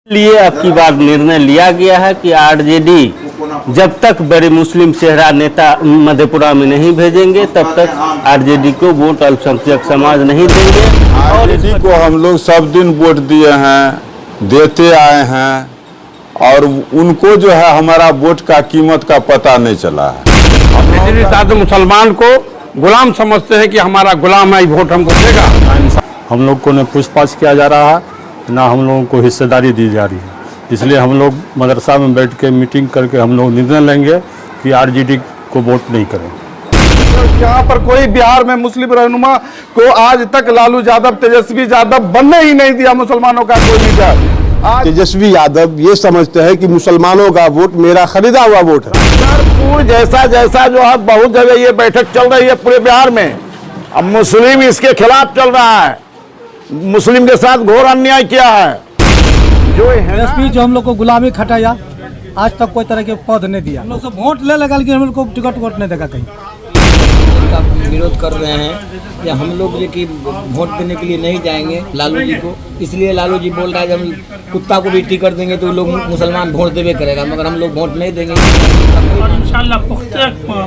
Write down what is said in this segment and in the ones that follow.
लिए अब की बार निर्णय लिया गया है कि आरजेडी जब तक बड़े मुस्लिम चेहरा नेता मधेपुरा में नहीं भेजेंगे तब तक आरजेडी को वोट अल्पसंख्यक समाज नहीं देंगे। आरजेडी को हम लोग सब दिन वोट दिए हैं, देते आए हैं और उनको जो है हमारा वोट का कीमत का पता नहीं चला है। साथ मुसलमान को गुलाम समझते हैं कि हमारा गुलाम है, वोट हमको देगा। हम लोग को न पूछताछ किया जा रहा है, ना हम लोगों को हिस्सेदारी दी जा रही है। इसलिए हम लोग मदरसा में बैठ के मीटिंग करके हम लोग निर्णय लेंगे कि आरजेडी को वोट नहीं करें। यहाँ पर कोई बिहार में मुस्लिम रहनुमा को आज तक लालू यादव, तेजस्वी यादव बनने ही नहीं दिया मुसलमानों का कोई लीडर। आज तेजस्वी यादव ये समझते हैं कि मुसलमानों का वोट मेरा खरीदा हुआ वोट है। जैसा जैसा जो है बहुत जगह ये बैठक चल रही है पूरे बिहार में, अब मुस्लिम इसके खिलाफ चल रहा है, मुस्लिम के साथ घोर अन्याय किया है। तेजस्वी जो हम लोग को गुलामी खटाया, आज तक कोई तरह के पद नहीं दिया। हम लोग सब वोट ले लगा लेकिन हम लोग को टिकट वोट नहीं देगा कहीं। का विरोध कर रहे हैं या हम लोग कि वोट देने के लिए नहीं जाएंगे लालू जी को, इसलिए लालू जी बोल रहा है जब हम कुत्ता को भी टिकट देंगे तो लोग मुसलमान वोट देवे करेगा, मगर हम लोग वोट नहीं देंगे। और इंशाल्लाह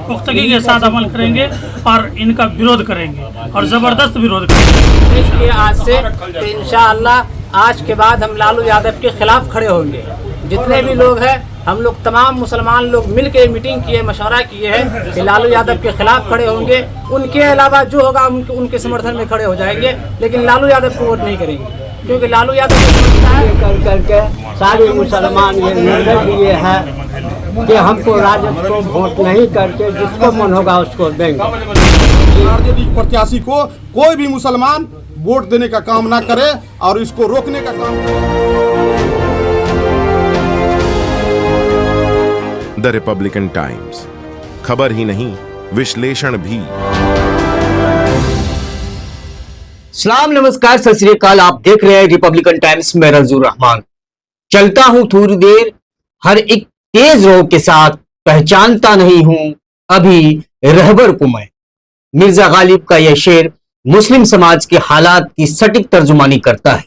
पुख्तगी के साथ अमल करेंगे और इनका विरोध करेंगे और ज़बरदस्त विरोध करेंगे। इसलिए आज से इंशाअल्लाह आज के बाद हम लालू यादव के खिलाफ खड़े होंगे। जितने भी लोग हैं हम लोग तमाम मुसलमान लोग मिल के मीटिंग किए, मशवरा किए हैं कि लालू यादव के खिलाफ खड़े होंगे। उनके अलावा जो होगा उनके समर्थन में खड़े हो जाएंगे, लेकिन लालू यादव को वोट नहीं करेंगे, क्योंकि लालू यादव कर करके सारे मुसलमान ये निर्णय लिए हैं कि हमको राजद को वोट नहीं करके जिसको मन होगा उसको देंगे। आरजेडी प्रत्याशी को कोई भी मुसलमान वोट देने का काम ना करे और इसको रोकने का काम करे। द रिपब्लिकन टाइम्स, खबर ही नहीं विश्लेषण भी। सलाम, नमस्कार, सत श्री अकाल। आप देख रहे हैं रिपब्लिकन टाइम्स में रजूर रहमान। चलता हूं थोड़ी देर हर एक तेज रोग के साथ, पहचानता नहीं हूं अभी रहबर को मैं। मिर्जा गालिब का यह शेर मुस्लिम समाज के हालात की सटीक तर्जुमानी करता है।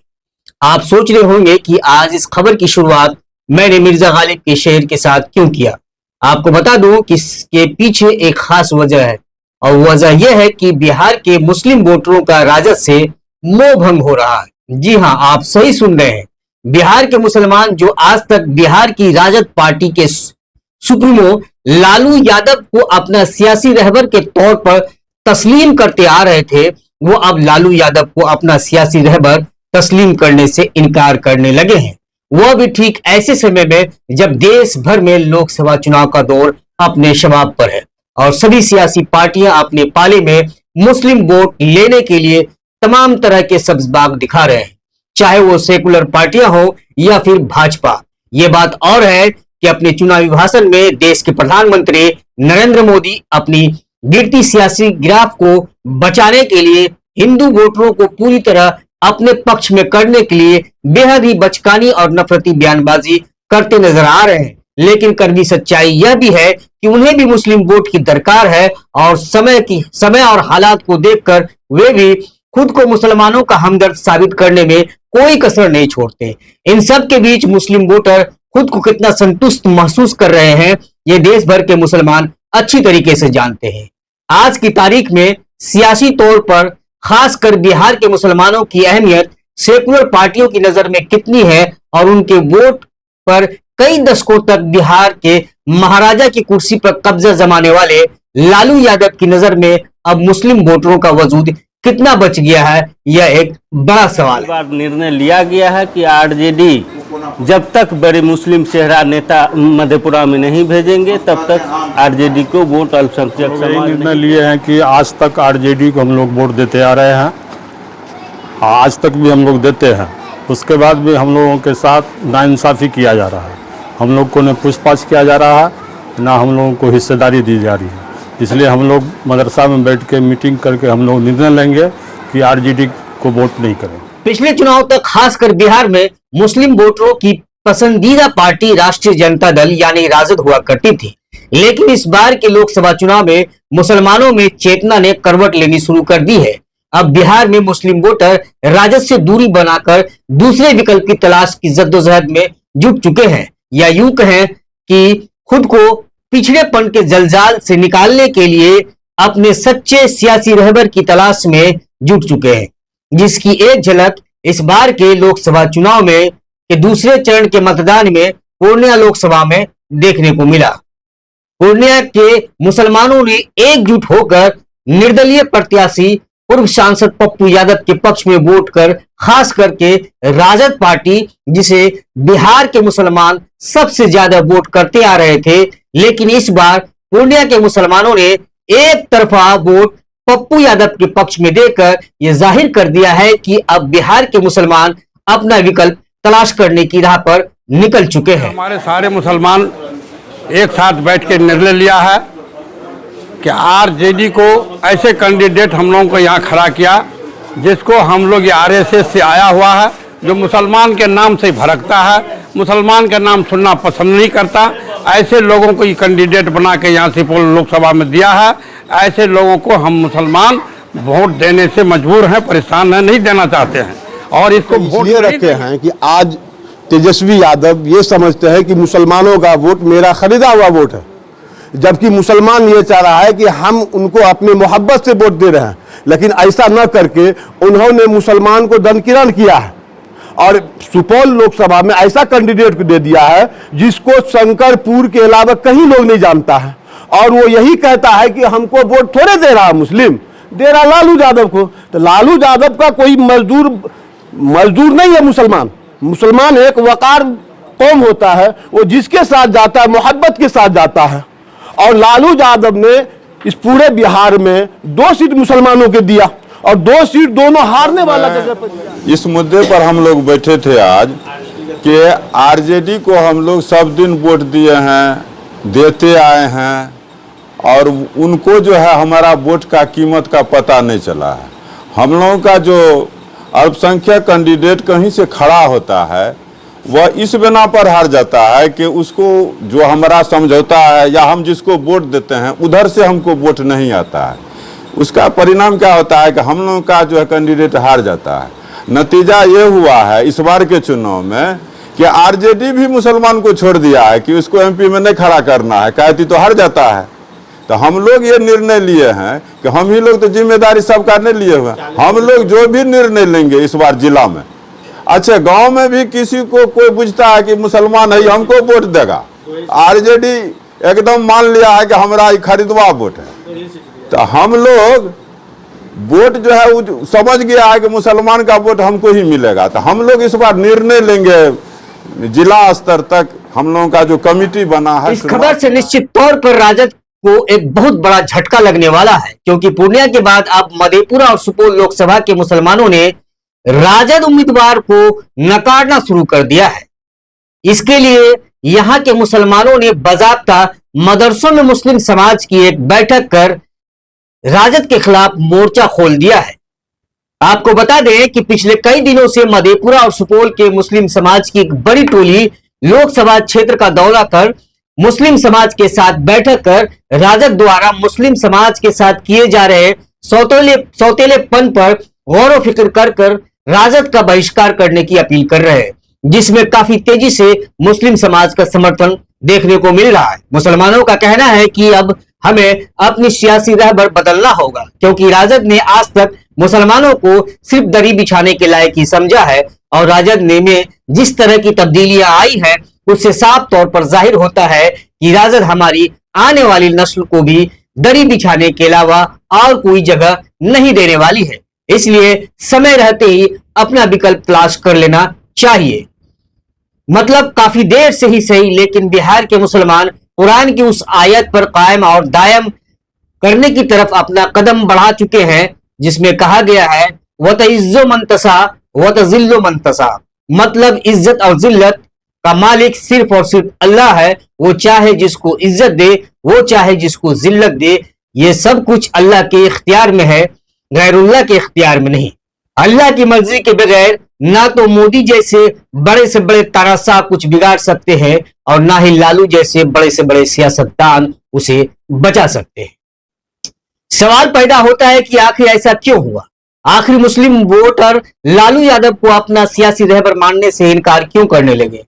आप सोच रहे होंगे कि आज इस खबर की शुरुआत मैंने मिर्जा गालिब के शेर के साथ क्यों किया। आपको बता दूं कि इसके पीछे एक खास वजह है, और वजह यह है कि बिहार के मुस्लिम वोटरों का राजद से मोह भंग हो रहा है। जी हां, आप सही सुन रहे हैं। बिहार के मुसलमान जो आज तक बिहार की राजद पार्टी के सुप्रीमो लालू यादव को अपना सियासी रहबर के तौर पर तस्लीम करते आ रहे थे, वो अब लालू यादव को अपना सियासी रहबर तस्लीम करने से इनकार करने लगे हैं। वह भी ठीक ऐसे समय में जब देश भर में लोकसभा चुनाव का दौर अपने शबाब पर है और सभी सियासी पार्टियां अपने पाले में मुस्लिम वोट लेने के लिए तमाम तरह के सब्ज़बाग दिखा रहे हैं, चाहे वो सेकुलर पार्टियां हो या फिर भाजपा। ये बात और है कि अपने चुनावी भाषण में देश के प्रधानमंत्री नरेंद्र मोदी अपनी गिरती सियासी गिराफ को बचाने के लिए हिंदू वोटरों को पूरी तरह अपने पक्ष में करने के लिए बेहद ही बचकानी और नफरती बयानबाजी करते नजर आ रहे हैं। लेकिन कड़वी सच्चाई यह भी है कि उन्हें भी मुस्लिम वोट की दरकार है और समय और हालात को देखकर वे भी खुद को मुसलमानों का हमदर्द साबित करने में कोई कसर नहीं छोड़ते। इन सब के बीच मुस्लिम वोटर खुद को कितना संतुष्ट महसूस कर रहे हैं, ये देश भर के मुसलमान अच्छी तरीके से जानते हैं। आज की तारीख में सियासी तौर पर खासकर बिहार के मुसलमानों की अहमियत सेकुलर पार्टियों की नजर में कितनी है और उनके वोट पर कई दशकों तक बिहार के महाराजा की कुर्सी पर कब्जा जमाने वाले लालू यादव की नजर में अब मुस्लिम वोटरों का वजूद कितना बच गया है, यह एक बड़ा सवाल है। निर्णय लिया गया है कि आरजेडी जब तक बड़े मुस्लिम चेहरा नेता मधेपुरा में नहीं भेजेंगे तब तक आरजेडी को वोट अल्पसंख्यक समाज निर्णय लिए हैं कि आज तक आरजेडी को हम लोग वोट देते आ रहे हैं, आज तक भी हम लोग देते हैं। उसके बाद भी हम लोगों के साथ नाइंसाफ़ी किया जा रहा है, हम लोग को न पूछताछ किया जा रहा है, ना हम लोगों को हिस्सेदारी दी जा रही है। इसलिए हम लोग मदरसा में बैठ के मीटिंग करके हम लोग निर्णय लेंगे कि आरजेडी को वोट नहीं करें। पिछले चुनाव तक खासकर बिहार में मुस्लिम वोटरों की पसंदीदा पार्टी राष्ट्रीय जनता दल यानी राजद हुआ करती थी, लेकिन इस बार के लोकसभा चुनाव में मुसलमानों में चेतना ने करवट लेनी शुरू कर दी है। अब बिहार में मुस्लिम वोटर राजद से दूरी बनाकर दूसरे विकल्प की तलाश की जद्दोजहद में जुट चुके हैं, या यूं कहें कि खुद को पिछड़ेपन के जंजाल से निकालने के लिए अपने सच्चे सियासी रहबर की तलाश में जुट चुके हैं, जिसकी एक झलक इस बार के लोकसभा चुनाव में के दूसरे चरण के मतदान में पूर्णिया लोकसभा में देखने को मिला। पूर्णिया के मुसलमानों ने एकजुट होकर निर्दलीय प्रत्याशी पूर्व सांसद पप्पू यादव के पक्ष में वोट कर, खास करके राजद पार्टी जिसे बिहार के मुसलमान सबसे ज्यादा वोट करते आ रहे थे, लेकिन इस बार पूर्णिया के मुसलमानों ने एक तरफा वोट पप्पू यादव के पक्ष में देकर यह जाहिर कर दिया है कि अब बिहार के मुसलमान अपना विकल्प तलाश करने की राह पर निकल चुके हैं। हमारे सारे मुसलमान एक साथ बैठ के निर्णय लिया है कि आरजेडी को ऐसे कैंडिडेट हम लोगों को यहाँ खड़ा किया जिसको हम लोग ये आरएसएस से आया हुआ है, जो मुसलमान के नाम से भड़कता है, मुसलमान का नाम सुनना पसंद नहीं करता। ऐसे लोगों को ये कैंडिडेट बना के यहाँ सुपौल लोकसभा में दिया है। ऐसे लोगों को हम मुसलमान वोट देने से मजबूर हैं, परेशान हैं, नहीं देना चाहते हैं और इसको वोट ये रखे हैं कि आज तेजस्वी यादव ये समझते हैं कि मुसलमानों का वोट मेरा खरीदा हुआ वोट है, जबकि मुसलमान ये चाह रहा है कि हम उनको अपनी मोहब्बत से वोट दे रहे हैं। लेकिन ऐसा न करके उन्होंने मुसलमान को दमकिरण किया है और सुपौल लोकसभा में ऐसा कैंडिडेट को दे दिया है जिसको शंकरपुर के अलावा कहीं लोग नहीं जानता है, और वो यही कहता है कि हमको वोट थोड़े दे रहा मुस्लिम, दे रहा लालू यादव को। तो लालू यादव का कोई मजदूर नहीं है मुसलमान। मुसलमान एक वकार कौम होता है, वो जिसके साथ जाता है मोहब्बत के साथ जाता है, और लालू यादव ने इस पूरे बिहार में 2 सीट मुसलमानों के दिया और 2 सीट दोनों हारने वाला जगह पर। इस मुद्दे पर हम लोग बैठे थे आज कि आरजेडी को हम लोग सब दिन वोट दिए हैं, देते आए हैं, और उनको जो है हमारा वोट का कीमत का पता नहीं चला है। हम लोगों का जो अल्पसंख्यक कैंडिडेट कहीं से खड़ा होता है वह इस बिना पर हार जाता है कि उसको जो हमारा समझौता है या हम जिसको वोट देते हैं उधर से हमको वोट नहीं आता है। उसका परिणाम क्या होता है कि हम लोगों का जो है कैंडिडेट हार जाता है। नतीजा ये हुआ है इस बार के चुनाव में कि आरजेडी भी मुसलमान को छोड़ दिया है कि उसको एमपी में नहीं खड़ा करना है, कहती तो हार जाता है। तो हम लोग ये निर्णय लिए हैं कि हम ही लोग तो जिम्मेदारी सबका नहीं लिए हुए, हम लोग जो भी निर्णय लेंगे इस बार जिला में, अच्छा गांव में भी किसी को कोई पूछता है कि मुसलमान है हमको वोट देगा, आरजेडी एकदम मान लिया है कि हमारा खरीदवा वोट है। तो हम लोग वोट जो है वो समझ गया है कि मुसलमान का वोट हमको ही मिलेगा। तो हम लोग इस बार निर्णय लेंगे जिला स्तर तक, हम लोगों का जो कमिटी बना है। इस खबर से निश्चित तौर पर राजद को एक बहुत बड़ा झटका लगने वाला है, क्योंकि पूर्णिया के बाद अब मधेपुरा और सुपौल लोकसभा के मुसलमानों ने राजद उम्मीदवार को नकारना शुरू कर दिया है। इसके लिए यहां के मुसलमानों ने बाकायदा मदरसों में मुस्लिम समाज की एक बैठक कर राजद के खिलाफ मोर्चा खोल दिया है। आपको बता दें कि पिछले कई दिनों से मधेपुरा और सुपौल के मुस्लिम समाज की एक बड़ी टोली लोकसभा क्षेत्र का दौरा कर मुस्लिम समाज के साथ बैठक कर राजद द्वारा मुस्लिम समाज के साथ किए जा रहे सौतेलेपन पर गौर फिक्र कर राजद का बहिष्कार करने की अपील कर रहे हैं, जिसमें काफी तेजी से मुस्लिम समाज का समर्थन देखने को मिल रहा है। मुसलमानों का कहना है कि अब हमें अपनी सियासी रहबर बदलना होगा, क्योंकि राजद ने आज तक मुसलमानों को सिर्फ दरी बिछाने के लायक ही समझा है, और राजद ने में जिस तरह की तब्दीलियां आई है उससे साफ तौर पर जाहिर होता है कि राजद हमारी आने वाली नस्ल को भी दरी बिछाने के अलावा और कोई जगह नहीं देने वाली है। इसलिए समय रहते ही अपना विकल्प तलाश कर लेना चाहिए। मतलब काफी देर से ही सही, लेकिन बिहार के मुसलमान कुरान की उस आयत पर कायम और दायम करने की तरफ अपना कदम बढ़ा चुके हैं, जिसमें कहा गया है वतइज्जो मनतसा वतजिल्लो मनतसा। मतलब इज्जत और जिल्लत का मालिक सिर्फ और सिर्फ अल्लाह है। वो चाहे जिसको इज्जत दे, वो चाहे जिसको जिल्लत दे, ये सब कुछ अल्लाह के इख्तियार में है, गैरुल्लाह के इख्तियार में नहीं। अल्लाह की मर्जी के बगैर ना तो मोदी जैसे बड़े से बड़े तानाशाह कुछ बिगाड़ सकते हैं और ना ही लालू जैसे बड़े से बड़े सियासतदान उसे बचा सकते हैं। सवाल पैदा होता है कि आखिर ऐसा क्यों हुआ? आखिर मुस्लिम वोटर लालू यादव को अपना सियासी रहबर मानने से इनकार क्यों करने लगे?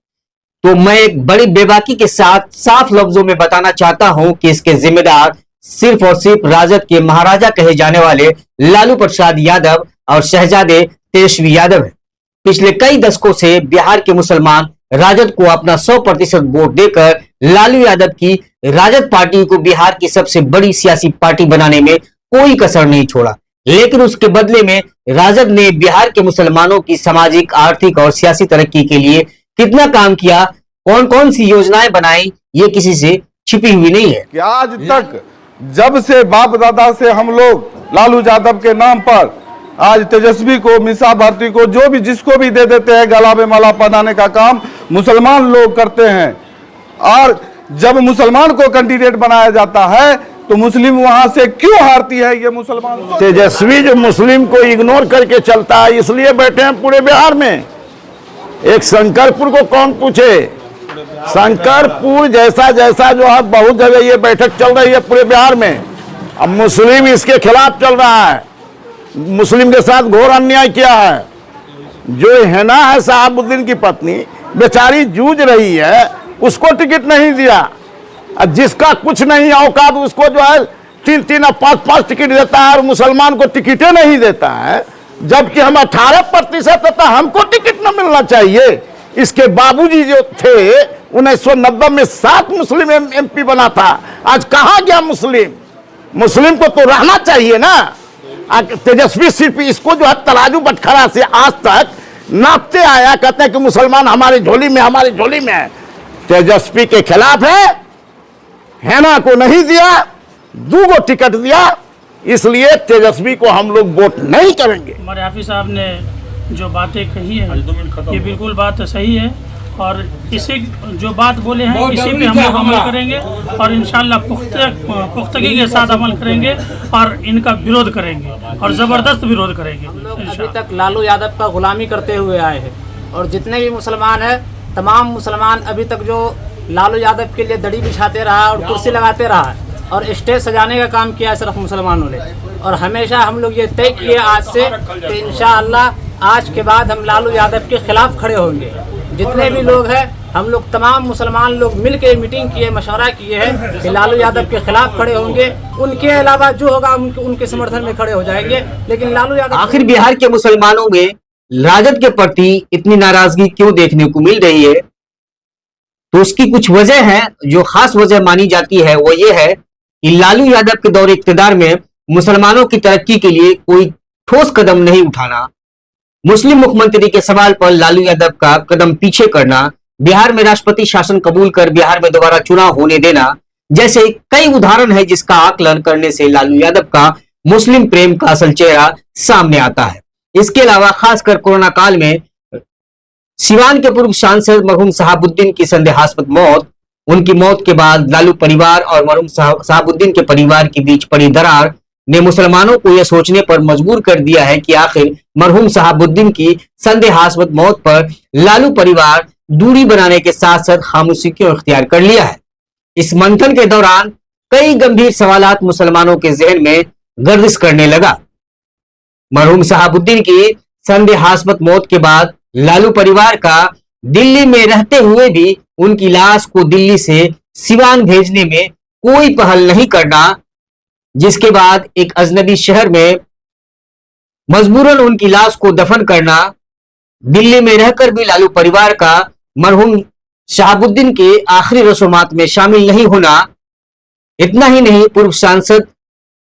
तो मैं एक बड़ी बेबाकी के साथ साफ लफ्जों में बताना चाहता हूं कि इसके जिम्मेदार सिर्फ और सिर्फ राजद के महाराजा कहे जाने वाले लालू प्रसाद यादव और शहजादे तेजस्वी यादव है। पिछले कई दशकों से बिहार के मुसलमान राजद को अपना 100% वोट देकर लालू यादव की राजद पार्टी को बिहार की सबसे बड़ी सियासी पार्टी बनाने में कोई कसर नहीं छोड़ा। लेकिन उसके बदले में राजद ने बिहार के मुसलमानों की सामाजिक, आर्थिक और सियासी तरक्की के लिए कितना काम किया, कौन कौन सी योजनाएं बनाई, ये किसी से छिपी हुई नहीं है। कि आज तक जब से बाप दादा से हम लोग लालू यादव के नाम पर आज तेजस्वी को, मीसा भारती को, जो भी जिसको भी दे देते हैं, गला में माला पहनाने का काम मुसलमान लोग करते हैं। और जब मुसलमान को कैंडिडेट बनाया जाता है तो मुस्लिम वहां से क्यों हारती है? ये मुसलमान तेजस्वी जो मुस्लिम को इग्नोर करके चलता है, इसलिए बैठे हैं पूरे बिहार में। एक शंकरपुर को कौन पूछे? शंकरपुर जैसा जैसा जो है बहुत जगह ये बैठक चल रही है पूरे बिहार में। अब मुस्लिम इसके खिलाफ चल रहा है, मुस्लिम के साथ घोर अन्याय किया है। जो हिना है शहाबुद्दीन की पत्नी, बेचारी जूझ रही है, उसको टिकट नहीं दिया। और जिसका कुछ नहीं औकात उसको जो है 3-3 और 5-5 टिकट देता है और मुसलमान को टिकटें नहीं देता है, जबकि हम 18% तथा हमको टिकट न मिलना चाहिए। इसके बाबूजी जो थे 1990 में 7 मुस्लिम एमपी बना था। आज कहाँ गया मुस्लिम? मुस्लिम को तो रहना चाहिए ना। तेजस्वी सिर्फ इसको जो है तराजू बटखरा से आज तक नापते आया, कहते हैं कि मुसलमान हमारी झोली में, हमारी झोली में है। तेजस्वी के खिलाफ है ना, को नहीं दिया, 2 टिकट दिया, इसलिए तेजस्वी को हम लोग वोट नहीं करेंगे। हमारे हाफिज साहब ने जो बातें कही है ये बिल्कुल बात सही है, और इसी जो बात बोले हैं इसी पे हम लोग अमल करेंगे और इंशाल्लाह पुख्तगी के साथ अमल करेंगे और इनका विरोध करेंगे और ज़बरदस्त विरोध करेंगे। हम लोग अभी तक लालू यादव का गुलामी करते हुए आए हैं और जितने भी मुसलमान हैं, तमाम मुसलमान अभी तक जो लालू यादव के लिए दड़ी बिछाते रहा और कुर्सी लगाते रहा और स्टेज सजाने का काम किया सिर्फ मुसलमानों ने। और हमेशा हम लोग ये तय किए आज से कि इंशाअल्लाह आज के बाद हम लालू यादव के खिलाफ खड़े होंगे। जितने भी लोग हैं, हम लोग तमाम मुसलमान लोग मिल के मीटिंग किए, मशवरा किए हैं कि लालू यादव के खिलाफ खड़े होंगे। उनके अलावा जो होगा उनके समर्थन में खड़े हो जाएंगे। लेकिन लालू यादव, आखिर बिहार के मुसलमानों में राजद के प्रति इतनी नाराजगी क्यों देखने को मिल रही है? तो उसकी कुछ वजह है। जो खास वजह मानी जाती है वो ये है कि लालू यादव के दौर इख्तियार में मुसलमानों की तरक्की के लिए कोई ठोस कदम नहीं उठाना, मुस्लिम मुख्यमंत्री के सवाल पर लालू यादव का कदम पीछे करना, बिहार में राष्ट्रपति शासन कबूल कर बिहार में दोबारा चुनाव होने देना जैसे कई उदाहरण है जिसका आकलन करने से लालू यादव का मुस्लिम प्रेम का असल चेहरा सामने आता है। इसके अलावा खासकर कोरोना काल में सिवान के पूर्व सांसद मरहूम शहाबुद्दीन की संदेहास्पद मौत, उनकी मौत के बाद लालू परिवार और मरहूम शहाबुद्दीन के परिवार के बीच पड़ी दरार ने मुसलमानों को यह सोचने पर मजबूर कर दिया है कि आखिर मरहूम शहाबुद्दीन की संदेहास्पद मौत पर लालू परिवार दूरी बनाने के साथ साथ खामोशी क्यों इख्तियार कर लिया है। इस मंथन के दौरान कई गंभीर सवालात मुसलमानों के जहन में गर्दिश करने लगा। मरहूम शहाबुद्दीन की संदेहास्पद मौत के बाद लालू परिवार का दिल्ली में रहते हुए भी उनकी लाश को दिल्ली से सिवान भेजने में कोई पहल नहीं करना, जिसके बाद एक अजनबी शहर में मजबूरन उनकी लाश को दफन करना, दिल्ली में रहकर भी लालू परिवार का मरहूम शहाबुद्दीन के आखिरी रस्मात में शामिल नहीं होना, इतना ही नहीं पूर्व सांसद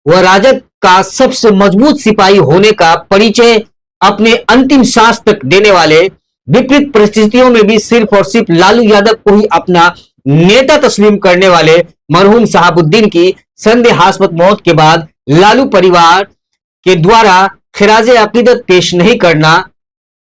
व राजद का सबसे मजबूत सिपाही होने का परिचय अपने अंतिम सांस तक देने वाले, विपरीत परिस्थितियों में भी सिर्फ और सिर्फ लालू यादव को ही अपना नेता तस्लीम करने वाले मरहूम शहाबुद्दीन की संदेहास्पद मौत के बाद लालू परिवार के द्वारा खिराज अकीदत पेश नहीं करना,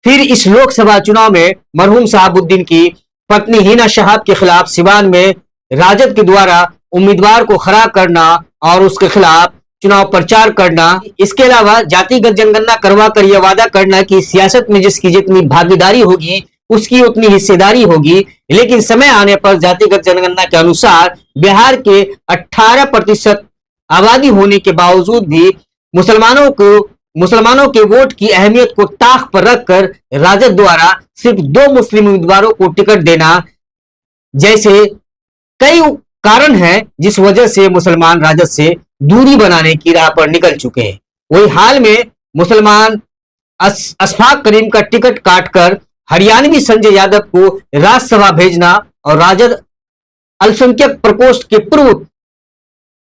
फिर इस लोकसभा चुनाव में मरहूम शहाबुद्दीन की पत्नी हिना शहाब के खिलाफ सिवान में राजद के द्वारा उम्मीदवार को खड़ा करना और उसके खिलाफ चुनाव प्रचार करना, इसके अलावा जातिगत जनगणना करवा कर यह वादा करना कि सियासत में जिसकी जितनी भागीदारी होगी उसकी उतनी हिस्सेदारी होगी, लेकिन समय आने पर जातिगत जनगणना के अनुसार बिहार के 18% आबादी होने के बावजूद भी मुसलमानों को मुसलमानों के वोट की अहमियत को ताक पर रखकर राजद द्वारा सिर्फ 2 मुस्लिम उम्मीदवारों को टिकट देना जैसे कई कारण हैं जिस वजह से मुसलमान राजद से दूरी बनाने की राह पर निकल चुके हैं। वही हाल में मुसलमान अशफाक करीम का टिकट काटकर हरियाणवी संजय यादव को राज्यसभा भेजना और राजद अल्पसंख्यक प्रकोष्ठ के पूर्व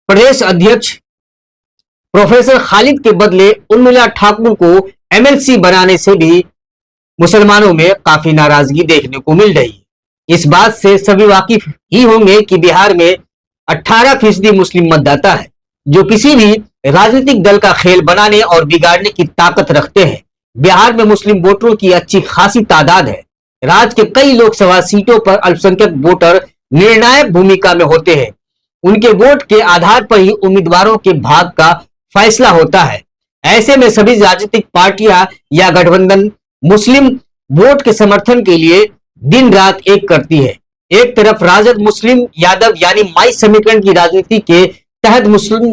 प्रदेश अध्यक्ष प्रोफेसर खालिद के बदले उर्मिला ठाकुर को एमएलसी बनाने से भी मुसलमानों में काफी नाराजगी देखने को मिल रही है। इस बात से सभी वाकिफ ही होंगे कि बिहार में 18% मुस्लिम मतदाता है जो किसी भी राजनीतिक दल का खेल बनाने और बिगाड़ने की ताकत रखते हैं। बिहार में मुस्लिम वोटरों की अच्छी खासी तादाद है। राज्य के कई लोकसभा सीटों पर अल्पसंख्यक वोटर निर्णायक भूमिका में होते हैं। उनके वोट के आधार पर ही उम्मीदवारों के भाग्य का फैसला होता है। ऐसे में सभी राजनीतिक पार्टियां या गठबंधन मुस्लिम वोट के समर्थन के लिए दिन रात एक करती है। एक तरफ राजद मुस्लिम यादव यानी माई समीकरण की राजनीति के तहत मुस्लिम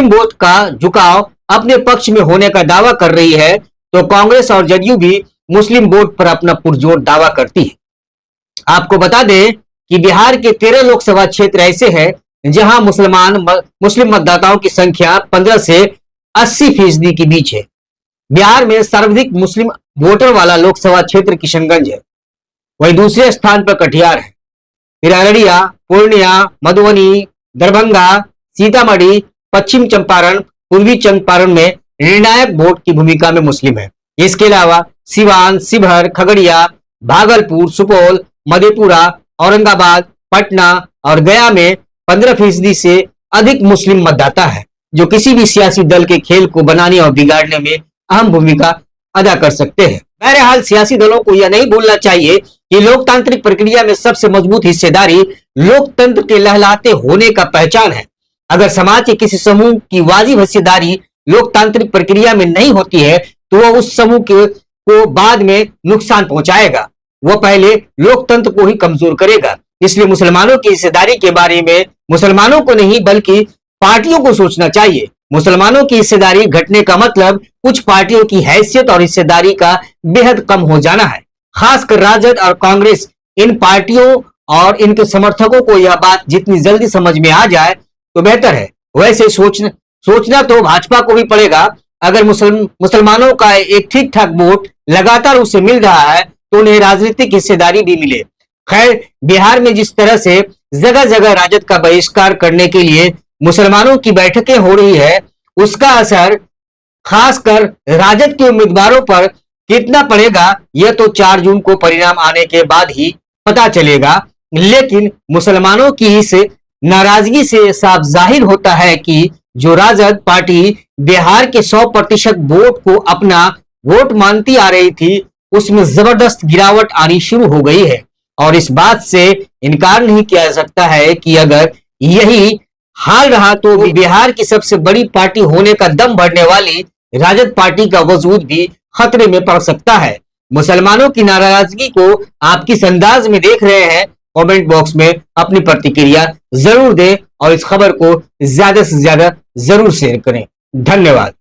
वोट का झुकाव अपने पक्ष में होने का दावा कर रही है, तो कांग्रेस और जदयू भी मुस्लिम वोट पर अपना पुरजोर दावा करती है। आपको बता दें कि बिहार के 13 लोकसभा क्षेत्र ऐसे हैं जहां मुस्लिम मतदाताओं की संख्या 15 से 80% के बीच है। बिहार में सर्वाधिक मुस्लिम वोटर वाला लोकसभा क्षेत्र किशनगंज है। वहीं दूसरे स्थान पर कटिहार है। फिर अररिया, पूर्णिया, मधुबनी, दरभंगा, सीतामढ़ी, पश्चिम चंपारण, पूर्वी चंपारण में निर्णायक वोट की भूमिका में मुस्लिम है। इसके अलावा सिवान, शिवहर, खगड़िया, भागलपुर, सुपौल, मधेपुरा, औरंगाबाद, पटना और गया में 15% से अधिक मुस्लिम मतदाता है जो किसी भी सियासी दल के खेल को बनाने और बिगाड़ने में अहम भूमिका अदा कर सकते हैं। बहरहाल सियासी दलों को यह नहीं भूलना चाहिए कि लोकतांत्रिक प्रक्रिया में सबसे मजबूत हिस्सेदारी लोकतंत्र के लहलहाते होने का पहचान है। अगर समाज के किसी समूह की वाजिब हिस्सेदारी लोकतांत्रिक प्रक्रिया में नहीं होती है तो वह उस समूह को बाद में नुकसान पहुंचाएगा। वह पहले लोकतंत्र को ही कमजोर करेगा। इसलिए मुसलमानों की हिस्सेदारी के बारे में मुसलमानों को नहीं बल्कि पार्टियों को सोचना चाहिए। मुसलमानों की हिस्सेदारी घटने का मतलब कुछ पार्टियों की हैसियत और हिस्सेदारी का बेहद कम हो जाना है। खासकर राजद और कांग्रेस, इन पार्टियों और इनके समर्थकों को यह बात जितनी जल्दी समझ में आ जाए तो बेहतर है। वैसे सोचना तो भाजपा को भी पड़ेगा। अगर मुसलमानों का एक ठीक ठाक वोट लगातार उसे मिल रहा है तो उन्हें राजनीतिक हिस्सेदारी भी मिले। खैर, बिहार में जिस तरह से जगह जगह राजद का बहिष्कार करने के लिए मुसलमानों की बैठकें हो रही है, उसका असर खासकर राजद के उम्मीदवारों पर कितना पड़ेगा यह तो 4 जून को परिणाम आने के बाद ही पता चलेगा। लेकिन मुसलमानों की इस नाराजगी से साफ जाहिर होता है कि जो राजद पार्टी बिहार के 100% वोट को अपना वोट मानती आ रही थी, उसमें जबरदस्त गिरावट आनी शुरू हो गई है। और इस बात से इनकार नहीं किया जा सकता है कि अगर यही हाल रहा तो बिहार की सबसे बड़ी पार्टी होने का दम भरने वाली राजद पार्टी का वजूद भी खतरे में पड़ सकता है। मुसलमानों की नाराजगी को आप किस अंदाज में देख रहे हैं, कमेंट बॉक्स में अपनी प्रतिक्रिया जरूर दें और इस खबर को ज्यादा से ज्यादा जरूर शेयर करें। धन्यवाद।